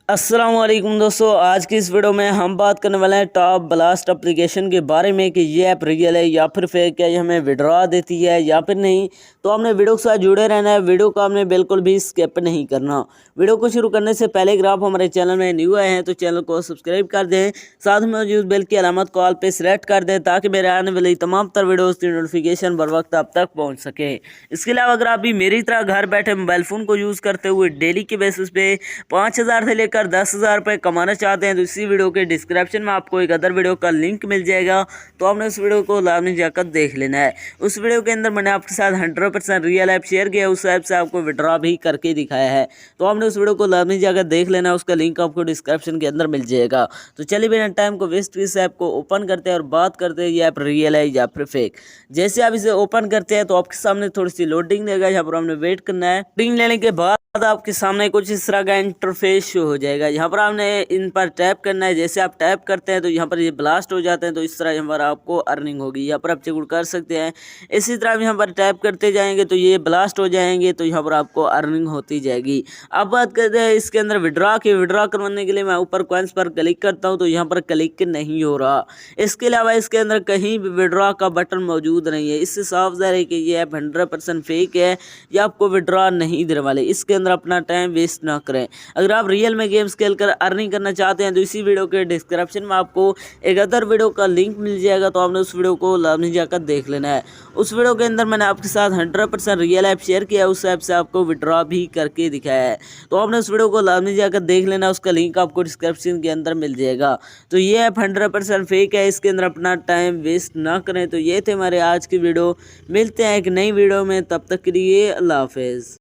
अस्सलाम वालेकुम दोस्तों, आज की इस वीडियो में हम बात करने वाले हैं टॉप ब्लास्ट एप्लीकेशन के बारे में कि ये ऐप रियल है या फिर फेक है, ये हमें विड्रॉ देती है या फिर नहीं। तो आपने वीडियो के साथ जुड़े रहना है, वीडियो को आपने बिल्कुल भी स्किप नहीं करना। वीडियो को शुरू करने से पहले अगर आप हमारे चैनल में न्यू आए हैं तो चैनल को सब्सक्राइब कर दें, साथ में मौजूद बेल की अलामत को ऑल पे सेलेक्ट कर दें ताकि मेरे आने वाली तमाम तर वीडियोज़ की नोटिफिकेशन बर वक्त आप तक पहुँच सके। इसके अलावा अगर आप भी मेरी तरह घर बैठे मोबाइल फ़ोन को यूज़ करते हुए डेली के बेसिस पे 5,000 से लेकर 10,000 रुपये कमाना चाहते हैं तो इसी वीडियो के डिस्क्रिप्शन में आपको एक अदर वीडियो का लिंक मिल जाएगा, तो आपने उस वीडियो को लाजमी जाकर देख लेना है। उस वीडियो के अंदर मैंने आपके साथ 100% रियल ऐप शेयर किया है, उस ऐप से आपको विड्रॉ भी करके दिखाया है, तो आपने उस वीडियो को लाजमी जाकर देख लेना है। उसका लिंक आपको डिस्क्रिप्शन के अंदर मिल जाएगा। तो चलिए बिना टाइम को वेस्ट इस ऐप को ओपन करते हैं और बात करते हैं ये ऐप रियल है या फिर फेक। जैसे आप इसे ओपन करते हैं तो आपके सामने थोड़ी सी लोडिंग देगा, यहाँ पर हमने वेट करना है। लोडिंग लेने के बाद आपके सामने कुछ इस तरह का इंटरफेस शो हो जाएगा। यहाँ पर आपने इन पर टैप करना है। जैसे आप टैप करते हैं तो यहाँ पर ये ब्लास्ट हो जाते हैं, तो इस तरह यहाँ पर आपको अर्निंग होगी। यहाँ पर आप चेकआउट कर सकते हैं। इसी तरह यहाँ पर टैप करते जाएंगे तो ये ब्लास्ट हो जाएंगे, तो यहाँ पर आपको अर्निंग होती जाएगी। अब बात करते हैं इसके अंदर विड्रॉ की। विड्रॉ करवाने के लिए मैं ऊपर कॉइन्स पर क्लिक करता हूँ तो यहाँ पर क्लिक नहीं हो रहा। इसके अलावा इसके अंदर कहीं भी विड्रॉ का बटन मौजूद नहीं है। इससे साफ ज़ाहिर है कि ये ऐप 100% फेक है, या आपको विड्रॉ नहीं देने वाले। इसके अंदर अपना टाइम वेस्ट ना करें। अगर आप रियल में गेम्स खेल कर अर्निंग करना चाहते हैं तो इसी वीडियो के डिस्क्रिप्शन में आपको एक अदर वीडियो का लिंक मिल जाएगा, तो आपने उस वीडियो को लाजमी जाकर देख लेना है। उस वीडियो के अंदर मैंने आपके साथ 100% रियल ऐप शेयर किया है, उस ऐप से आपको विड्रॉ भी करके दिखाया है, तो आपने उस वीडियो को लाजमी जाकर देख लेना। उसका लिंक आपको डिस्क्रिप्शन के अंदर मिल जाएगा। तो ये ऐप 100% फेक है, इसके अंदर अपना टाइम वेस्ट ना करें। तो ये थे हमारे आज की वीडियो। मिलते हैं एक नई वीडियो में, तब तक के लिए अल्लाह हाफिज़।